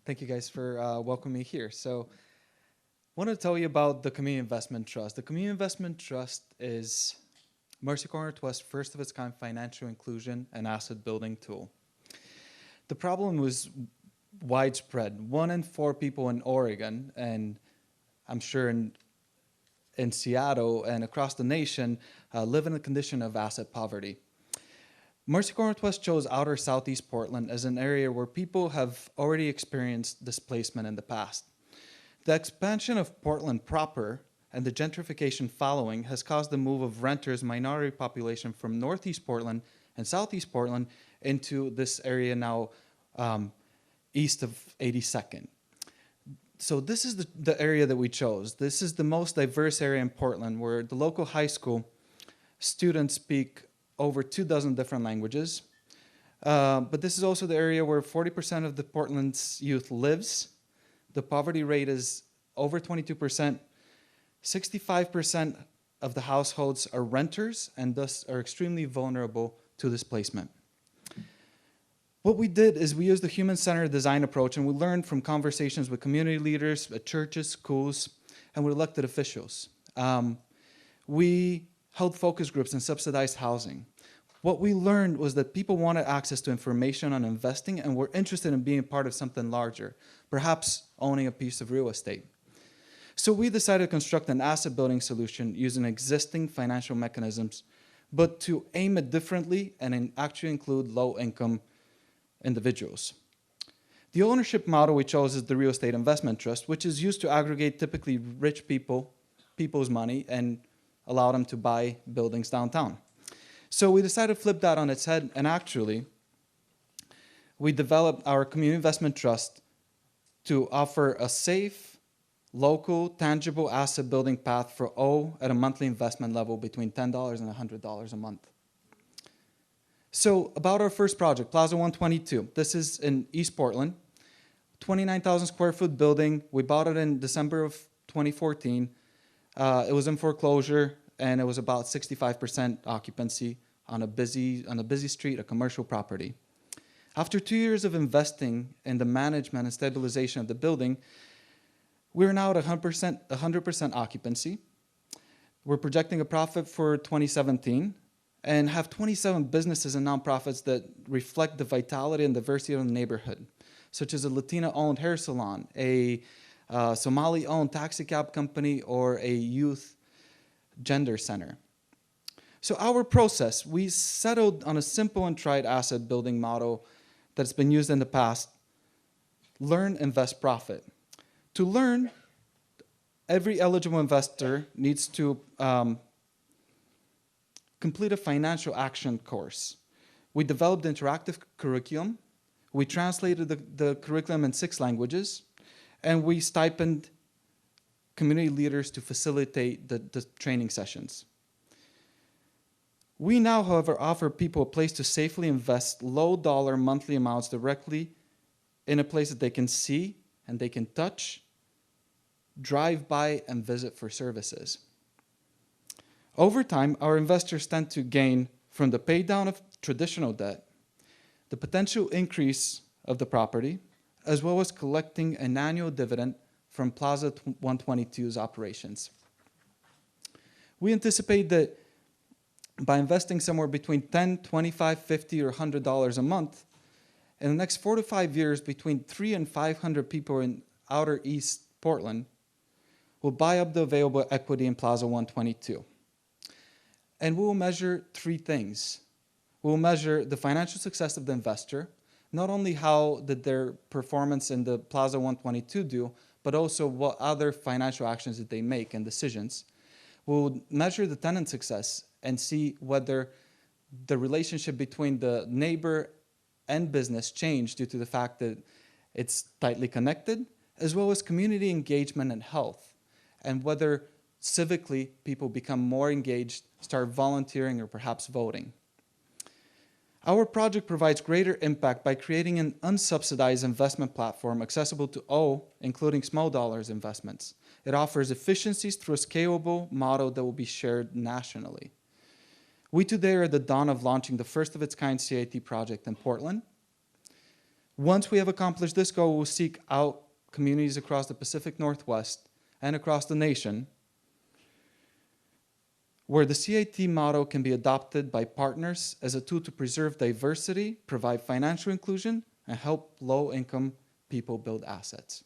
Thank you guys for welcoming me here. So I want to tell you about the Community Investment Trust. The Community Investment Trust is Mercy Corps Northwest's first of its kind financial inclusion and asset building tool. The problem was widespread. 1 in 4 people in Oregon, and I'm sure in Seattle and across the nation, live in a condition of asset poverty. Mercy Corps Northwest chose outer southeast Portland as an area where people have already experienced displacement in the past. The expansion of Portland proper and the gentrification following has caused the move of renters' minority population from northeast Portland and southeast Portland into this area now east of 82nd. So this is the area that we chose. This is the most diverse area in Portland, where the local high school students speak over 24 different languages. But this is also the area where 40% of the Portland's youth lives. The poverty rate is over 22%. 65% of the households are renters and thus are extremely vulnerable to displacement. What we did is we used the human-centered design approach, and we learned from conversations with community leaders at churches, schools, and with elected officials. We held focus groups and subsidized housing. What we learned was that people wanted access to information on investing and were interested in being part of something larger, perhaps owning a piece of real estate. So we decided to construct an asset building solution using existing financial mechanisms, but to aim it differently and actually include low-income individuals. The ownership model we chose is the real estate investment trust, which is used to aggregate typically rich people's money and allow them to buy buildings downtown. So we decided to flip that on its head, and actually, we developed our community investment trust to offer a safe, local, tangible asset building path for all at a monthly investment level between $10 and $100 a month. So about our first project, Plaza 122. This is in East Portland, 29,000 square foot building. We bought it in December of 2014. It was in foreclosure, and it was about 65% occupancy on a busy street, a commercial property. After 2 years of investing in the management and stabilization of the building, we're now at 100% occupancy. We're projecting a profit for 2017 and have 27 businesses and nonprofits that reflect the vitality and diversity of the neighborhood, such as a Latina-owned hair salon, a Somali-owned taxi cab company, or a youth gender center. So our process, we settled on a simple and tried asset building model that's been used in the past: learn, invest, profit. To learn, every eligible investor needs to complete a financial action course. We developed interactive curriculum. We translated the curriculum in 6 languages, and we stipend community leaders to facilitate the training sessions. We now, however, offer people a place to safely invest low-dollar monthly amounts directly in a place that they can see and they can touch, drive by, and visit for services. Over time, our investors tend to gain from the pay down of traditional debt, the potential increase of the property, as well as collecting an annual dividend from Plaza 122's operations. We anticipate that by investing somewhere between $10, $25, $50, or $100 a month, in the next 4 to 5 years, between 300 and 500 people in outer East Portland will buy up the available equity in Plaza 122. And we will measure 3 things. We will measure the financial success of the investor, not only how did their performance in the Plaza 122 do, but also what other financial actions did they make and decisions. We'll measure the tenant success and see whether the relationship between the neighbor and business changed due to the fact that it's tightly connected, as well as community engagement and health, and whether civically people become more engaged, start volunteering, or perhaps voting. Our project provides greater impact by creating an unsubsidized investment platform accessible to all, including small dollars investments. It offers efficiencies through a scalable model that will be shared nationally. We today are at the dawn of launching the first of its kind CIT project in Portland. Once we have accomplished this goal, we'll seek out communities across the Pacific Northwest and across the nation where the CIT model can be adopted by partners as a tool to preserve diversity, provide financial inclusion, and help low-income people build assets.